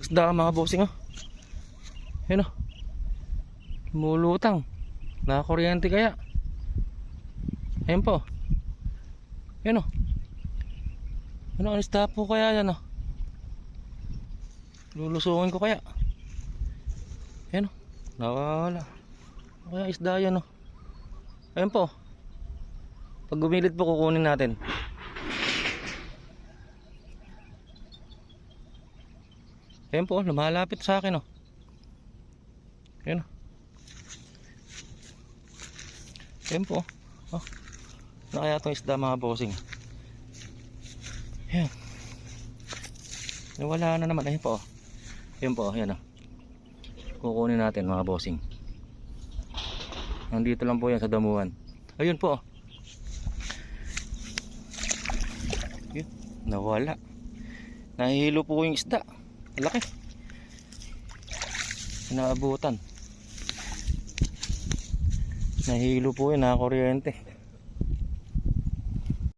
isda mga bossing oh. Yun oh. Lumulutang. Nakakuryente kaya. Ayun po. Yun oh. Ano ang isda po kaya yan oh. Lulusungin ko kaya. Ayun oh. Nawala. Kaya isda yan oh. Ayun po. Pag gumilit po kukunin natin. Ayun po, lumalapit sa akin oh. Ayun oh. Ayun po. Oh. Ano kaya itong isda mga bossing? Ayun. Nawala na naman. Ayun po. Ayun po, ayun oh. Kukunin natin mga bossing. Nandito lang po yan sa damuhan. Ayun po. Ayun. Nawala. Nahihilo po yung isda. Laki. Inaabutan. Nahihilo po yun, nakakuryente.